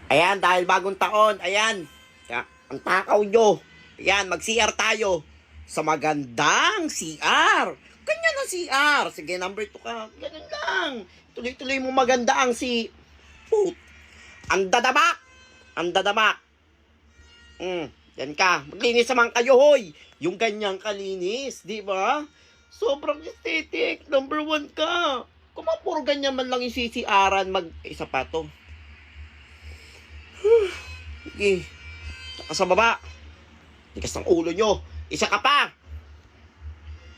Ayan, dahil bagong taon, ayan. Ang takaw nyo. Ayan, mag-CR tayo. Sa magandang CR. Ganyan ang CR. Sige, number 2 ka. Ganun lang. Tuloy-tuloy mo maganda ang si... Put. Ang dadamak. Ang dadamak. Yan ka. Maglinis naman kayo, hoy. Yung ganyang kalinis, di ba? Sobrang aesthetic. Number 1 ka. Kung puro ganyan man lang yung CCR-an, isa pa to. Sige. Saka sa baba. Tigas ng ulo nyo. Isa ka pa.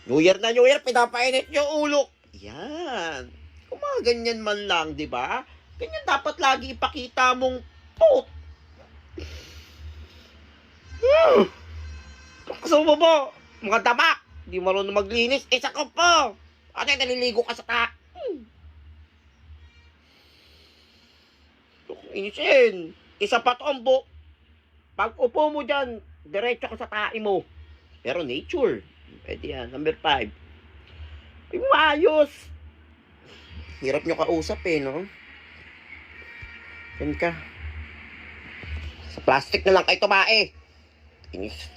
New Year na New Year, pinapainit nyo ulo. Yan. Kung mga ganyan man lang, di ba? Ganyan dapat lagi ipakita mong put. Sa baba. Mga tamak. Di marunong maglinis. Isa ka pa. Ate, naliligo ka sa inisin. Isa pa to ang pag upo mo dyan, diretso ka sa tae mo. Pero nature. Pwede yan. Number 5. Ay, maayos. Hirap nyo kausap no? Yan ka. Sa plastic na lang kayo tumae. Inis.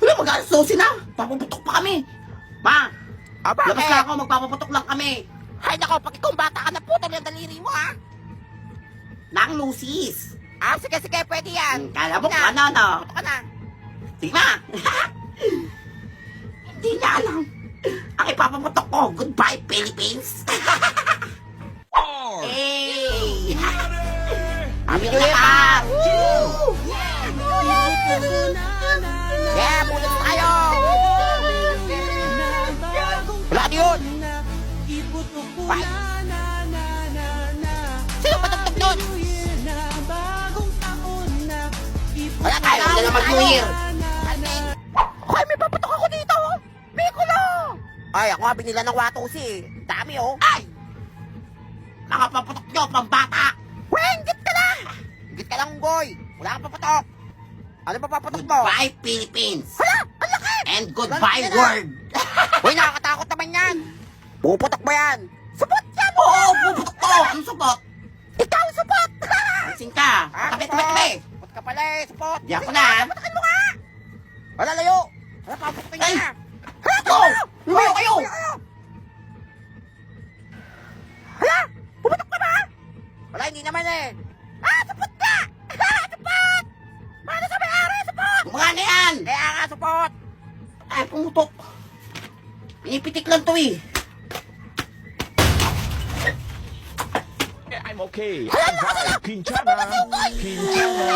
Wala, mag-asusin na. Papaputok pa kami. Ma, Aba, labas na ako, magpapaputok lang kami. Hay nako, pag ikaw bata ka na putol yung daliri mo, ha? Nang lusis. Sige, pwede yan. Kala mo, ano? Putok ka na. Sige na. Hindi na alam. Ang ipapaputok ko, goodbye Philippines. Hey! Happy New Year, pa! Yeah, putot tayo! Wala na yun! Bye! Sino patugtog nun? Wala tayo, wala na mag-New Year! Ay, may paputok ako dito! Piccolo! Ay, ako nga binila ng Watusi. Dami, Ay! Nakapaputok nyo, pambata! Wenggit ka lang! Wenggit ka lang, Unggoy! Wala kang paputok! Ano ba paputok mo? Goodbye Philippines! Hala! Ang laki! And goodbye Laki na. world! Uy, nakakatakot naman yan! Puputok mo yan! Supot yan! Oo, puputok ko! Ang supot! Ikaw, supot! Pansin ka! Kapit-kapit! Supot ka pala supot! Di ako na, ha? Putakin mo nga! Wala, layo! Wala, paputokin Ay! ka! Hala, Go! Lumayo kayo! Hala! Puputok ka ba? Wala, hindi naman supot ka! Supot! Paano sa may-ari, supot? Kumaka na yan! Kaya nga, supot! Ay, pumutok. Pinipitik lang to eh. I'm okay. Hala, Pinchana. Pinchana.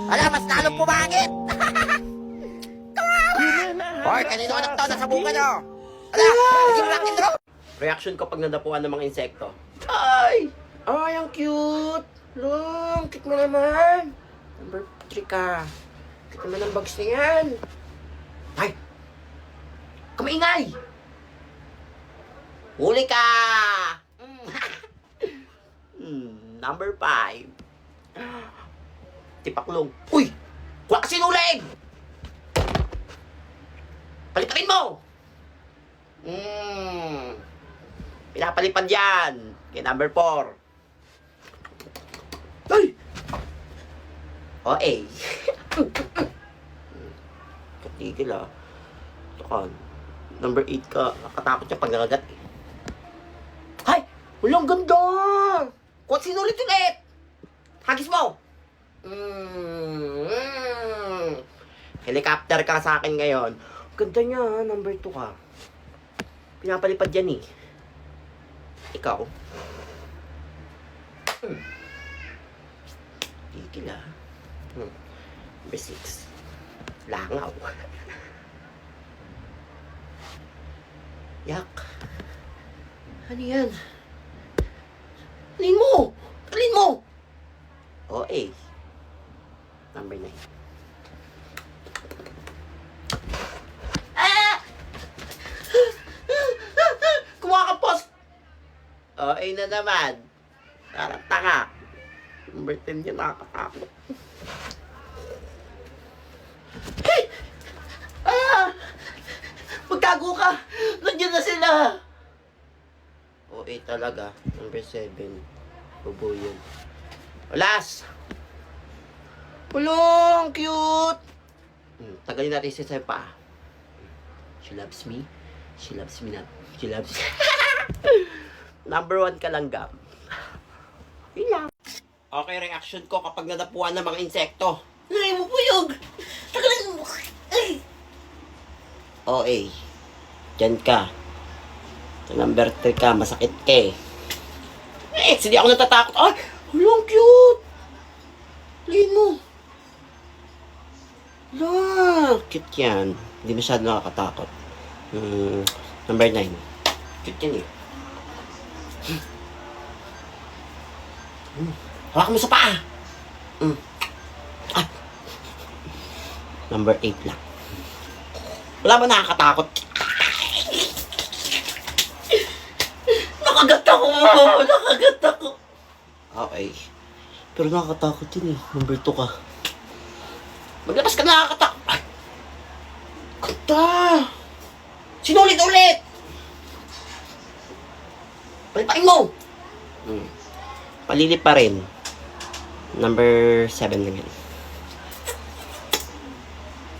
Hala, mas lalong pumangit! Hoy, kanino anak to? Nasa buka nyo! Hala, naging rock and roll! Reaction ko pag nadapuan ng mga insekto. Ay! Ay, ang cute! Long, cute mo naman! Number 3 ka. Cute naman ang bags na yan. Ay! Kamaingay! Huli ka! Number 5. Tipaklong. Uy! Kuha ka sinulig! Palipadin mo! Pinapalipad yan. Okay, number 4. Ay! O-A. Katigil Tukan. Number 8 ka. Nakatakot siya pag nakagat Ay! Walang ganda! Kuha sinulit-ulit! Hagis mo! Helicopter ka sa akin ngayon. Ganda niya, number 2 ka. Pinapalipad yan Ikaw. Tigil Number 6. Langaw. Yak. Ano yan? Alin mo! Alin mo! O-A. Number 9. Kumakapos! O-A na naman. Parang tanga. Number 10 yun, nakakatakot. Hey! Magtago ka! Nandiyan na sila! O-A talaga. Number 7. Bobo yun. Ulas! Pulong! Cute! Tagalin natin siya sa'yo pa. She loves me. She loves me not. She loves me. Number 1 ka lang, Gam. Yun lang. Okay, reaction ko kapag nadapuan ng mga insekto. Lagay mo puyog. Tagalin mo. Ay. OA. Diyan ka. Sa number 3 ka, masakit ka eh. Hindi ako natatakot. Ay! Ang cute! Lagyan mo. La, cute yan. Hindi masyado nakakatakot. Number 9. Cute yan eh. Hawakan mo sa paa. Ah. Number 8 lang. Wala ba nakakatakot? Nakagat ako. Nakagat ako. Okay. Pero nakakatakot yun eh. Number 2 ka. Maglabas ka na nakakatakot. Ay! Kanta! Sinulit ulit! Palipain mo! Palilip pa rin. Number 7 lang yan.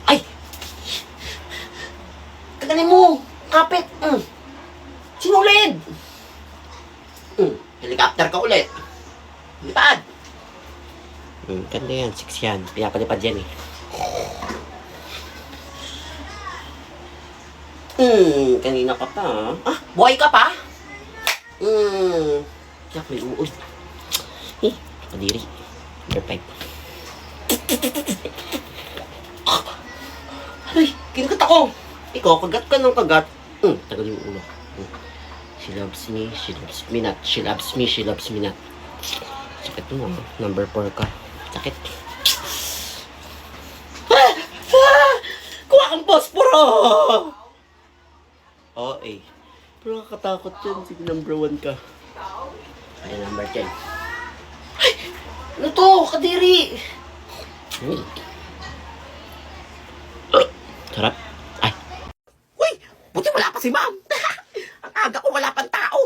Ay! Tagalin mo! Kapit! Sinulid! Helicopter ka ulit. Lipad! Ganda yan. 6 yan. Pinapalipad yan eh. Kanina ka pa ha? Ah, buhay ka pa? Yak, may uod. Eh, kadiri. Number 5. Ay, kinagat ako. Ikaw, kagat ka ng kagat. Tagal yung ulo. She loves me, she loves me not. She loves me, she loves me not. Sakit mo. Number 4 ka. Sakit. Kuha kang posporo! Oo eh. Pero nakakatakot yun. Sige, number 1 ka. Ay, number 10. Ay! Ano to? Kadiri! Sarap. Ay! Uy! Buti wala pa si ma'am! Ang aga ko, wala pang tao!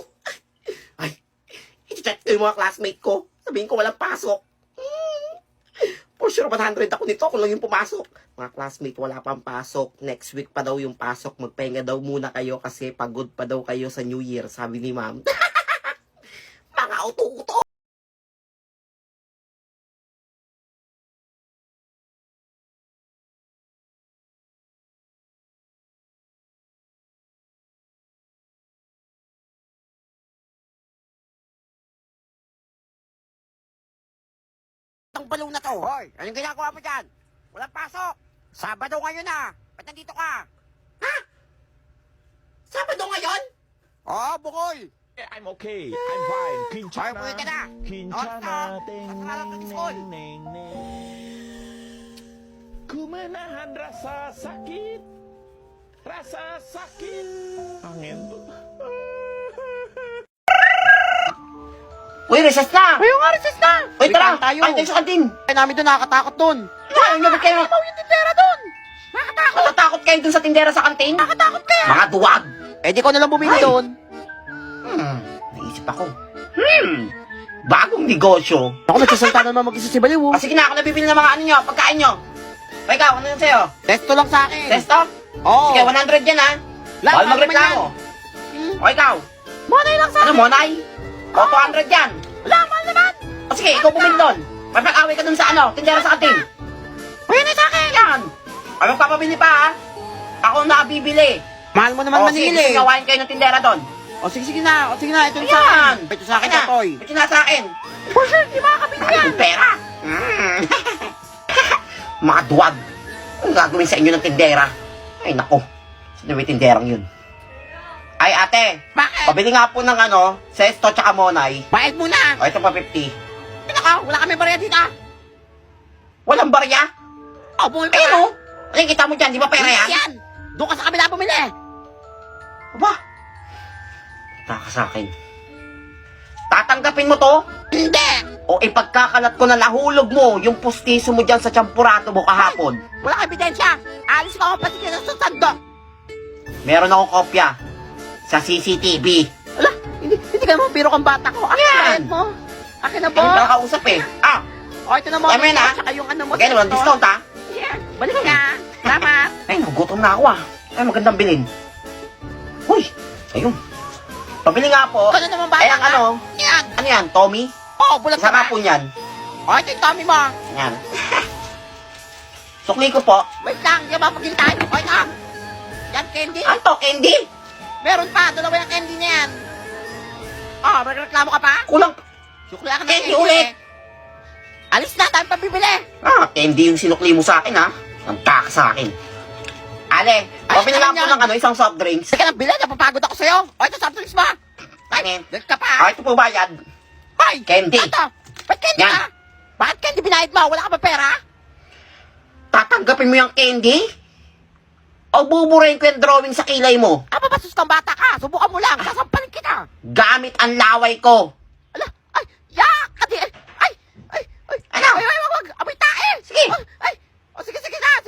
Ay! I-check ko yung mga classmate ko. Sabihin ko walang pasok. For sure, 100 ako nito kung lang yung pumasok. Mga classmate, wala pang pasok. Next week pa daw yung pasok. Magpahinga daw muna kayo kasi pagod pa daw kayo sa New Year, sabi ni ma'am. Mga uto-uto! Ang balaw na to. Hoy, anong ginagawa mo dyan? Walang pasok. Sabado ngayon na. Ba't nandito ka? Ha? Sabado ngayon? Oo, bukoy. I'm okay. I'm fine. Hoy, Kinchana. bukoy ka na. Kinchana. Ting, Nakakalap ng ning, school. ning, ning. Ku menahan rasa sakit. Rasa sakit. Angin tuh. Uy, recess na! Uy, nga recess na! Uy, tara! Tayo sa kantin! Kaya namin doon nakakatakot doon. Ayaw nyo, ba't kayo? Ayaw yung tindera doon! Nakakatakot! Natatakot kayo doon sa tindera sa kantin? Nakakatakot kaya! Mga duwag! Eh, di ko nalang bumili doon. Naisip ako. Bagong negosyo. Ako nagsasalta naman mag-isa si Baliw. Ah, sige na, ako nabibili ng mga ano nyo, pagkain nyo. O ikaw, ano yun sa'yo? Testo lang sa akin. Testo? Oo. Sige, 100 yan ha. Bawal magreklamo. O ikaw? Monay lang sa Ano, Monay? O, 200 yan. Wala, mahal naman. O sige, ikaw bumili doon. Mapag-away ka doon sa ano, tindera sa kantin. Uy, ano sa akin? Yan. Ay, magpapabili pa ha. Ako na bibili. Mahal mo naman O sige, manili. gawain kayo ng tindera doon. O sige na. O sige na, ito yung sa Ayan. akin. Ito sa akin Akin na, Toy. Ito na sa akin. For sure, di makakabili Ay, yan. yung pera. Mga duwag. Ang gagawin sa inyo ng tindera? Ay, nako. Sino may tinderang yun? Ay, ate. Bakit? Pabili nga po ng ano, Sesto tsaka Monay. Bayad muna. O, ito pa 50. Nako, wala kami barya dito. Walang barya? O, bumili ka Ayun na. o. Ano kita mo dyan? Di ba pera yan? Yan. Doon ka sa kabila bumili. Aba? Taka sa akin. Tatanggapin mo to? Hindi. O ipagkakalat ko na nahulog mo yung pustiso mo dyan sa champurato mo kahapon. Wala kang ebidensya. Alis ka ako pati ka sa sando. Meron akong kopya sa CCTV. Wala, hindi ka mo biro kang bata ko. Ano Yan. bayad mo? Akin na, Kami boss. nakakausap eh. Ah, O, ito na mo. Tama yun, ah. Tsaka yung ano mo. okay naman, discount ha. Yeah. Balik ka. Salamat. Ay, nagugutom na ako ah. Ay, magandang bilhin. Uy, ayun. Pabili nga po. Ito na naman bata Ay, ang ka. ano? Yan. Ano yan, Tommy? Oh, bulat ka Sarap ba? po niyan. O, ito yung Tommy mo. Yan. Sukli ko po. Wait lang, di ba mapagil tayo? O, ito. Yan, candy. Ano to, candy? Meron pa, dalawa yung candy na yan. Oh, magreklamo ka pa? Kulang. Sukli ka ng Candy ulit. Alis na, tayo pabibili. Ah, candy yung sinukli mo sa akin ha. Ang taka sa akin. Ale, Ay, pabili lang ano po yan? ng ano, isang soft drinks. Sige na, bilhin, napapagod ako sa'yo. O, ito, soft drinks mo. Ay, Anin? dito ka pa. Ah, ito po bayad. Ay, Candy. Ito, ba't candy Yan. ka? Bakit candy binayad mo? Wala ka ba pera? Tatanggapin mo yung candy? O buburahin ko yung drawing sa kilay mo? Ah, mabasos kang bata ka. Subukan mo lang. Sasampalin kita. Gamit ang laway ko. Ala, ay, yak! Kadi, ay. Ano? Wag. Amoy tae. Sige. Ay, o sige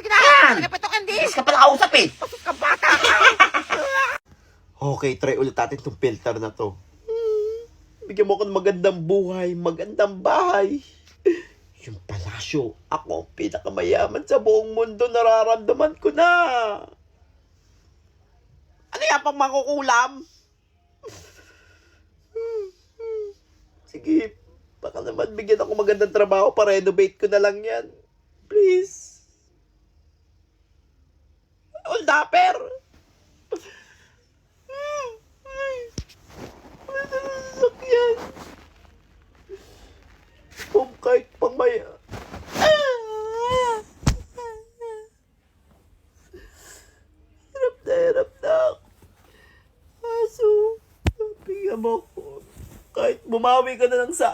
na. Yan. Sige pa ito, candy. Yes ka pala kausap eh. Basos kang bata ka. Okay, try ulit natin itong filter na to. Bigyan mo ako ng magandang buhay, magandang bahay. Yung palasyo, ako ang pinakamayaman sa buong mundo, nararamdaman ko na. Ano yan pang makukulam? Sige, baka naman bigyan ako magandang trabaho para renovate ko na lang yan. Please. Old upper. Sakyan. Kung kahit pang may... Hirap na ako. Aso, bigyan mo ko. Kahit bumawi ka na lang sa